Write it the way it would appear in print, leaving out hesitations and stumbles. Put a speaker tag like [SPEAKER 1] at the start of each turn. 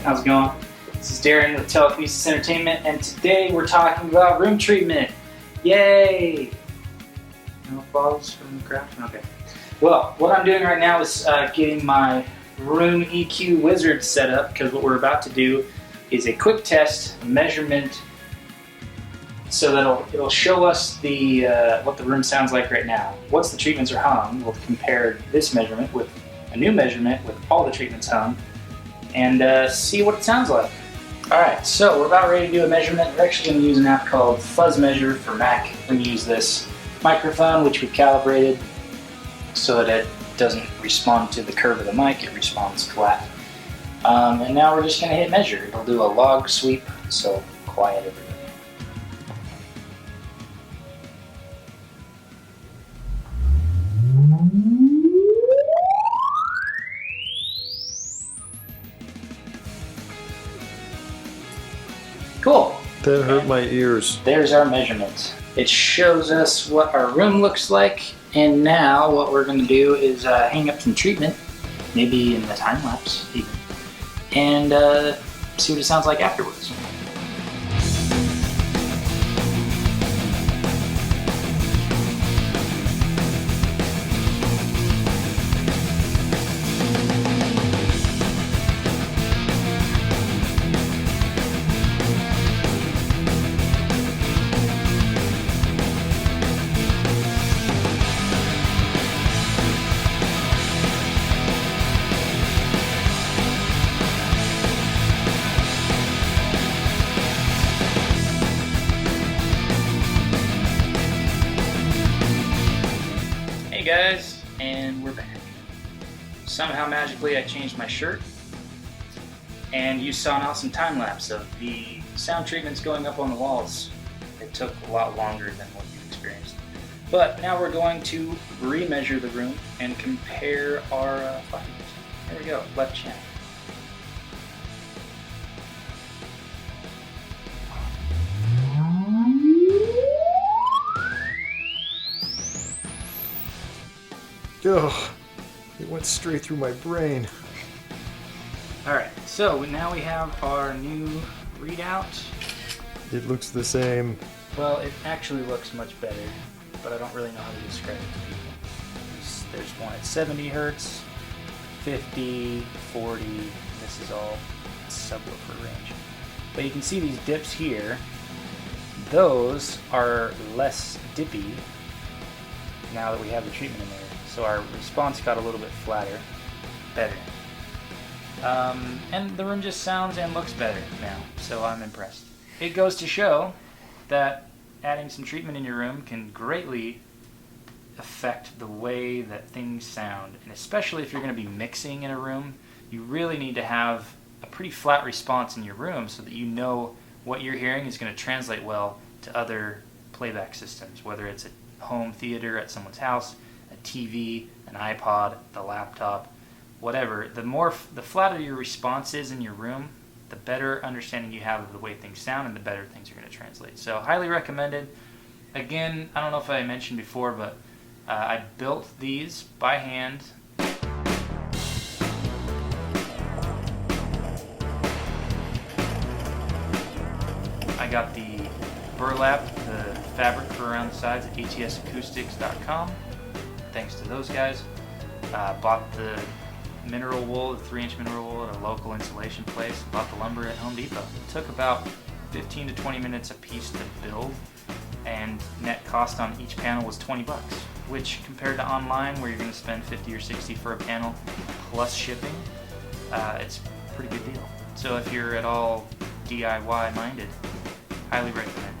[SPEAKER 1] How's it going? This is Daren with Telekinesis Entertainment, and today we're talking about room treatment. Yay! No balls from the craft? Okay. Well, what I'm doing right now is getting my room EQ wizard set up, because what we're about to do is a quick test measurement, so that it'll show us the what the room sounds like right now. Once the treatments are hung, we'll compare this measurement with a new measurement with all the treatments hung, and see what it sounds like. Alright, so we're about ready to do a measurement. We're actually going to use an app called Fuzz Measure for Mac. We're going to use this microphone, which we've calibrated so that it doesn't respond to the curve of the mic, it responds flat. And now we're just going to hit measure. It'll do a log sweep, so quiet everybody. Cool.
[SPEAKER 2] That hurt my ears.
[SPEAKER 1] There's our measurement. It shows us what our room looks like, and now what we're going to do is hang up some treatment, maybe in the time lapse even, and see what it sounds like afterwards. Hey guys, and we're back. Somehow magically I changed my shirt, and you saw an awesome time lapse of the sound treatments going up on the walls. It took a lot longer than what you experienced. But now we're going to remeasure the room and compare our findings. Here we go, left channel.
[SPEAKER 2] Ugh, it went straight through my brain.
[SPEAKER 1] Alright, so now we have our new readout.
[SPEAKER 2] It looks the same.
[SPEAKER 1] Well, it actually looks much better, but I don't really know how to describe it to people. There's one at 70 hertz, 50, 40, this is all subwoofer range. But you can see these dips here. Those are less dippy now that we have the treatment in there. So our response got a little bit flatter, better. And the room just sounds and looks better now, so I'm impressed. It goes to show that adding some treatment in your room can greatly affect the way that things sound. And especially if you're going to be mixing in a room, you really need to have a pretty flat response in your room so that you know what you're hearing is going to translate well to other playback systems, whether it's a home theater at someone's house, a TV, an iPod, the laptop, whatever. The flatter your response is in your room, the better understanding you have of the way things sound and the better things are going to translate. So highly recommended. Again, I don't know if I mentioned before, but I built these by hand. I got the burlap, the fabric for around the sides at etsacoustics.com. Thanks to those guys. Bought the mineral wool, the 3-inch mineral wool at a local insulation place. Bought the lumber at Home Depot. It took about 15 to 20 minutes a piece to build, and net cost on each panel was 20 bucks, which compared to online where you're going to spend 50 or 60 for a panel plus shipping, it's a pretty good deal. So if you're at all DIY minded, highly recommend it.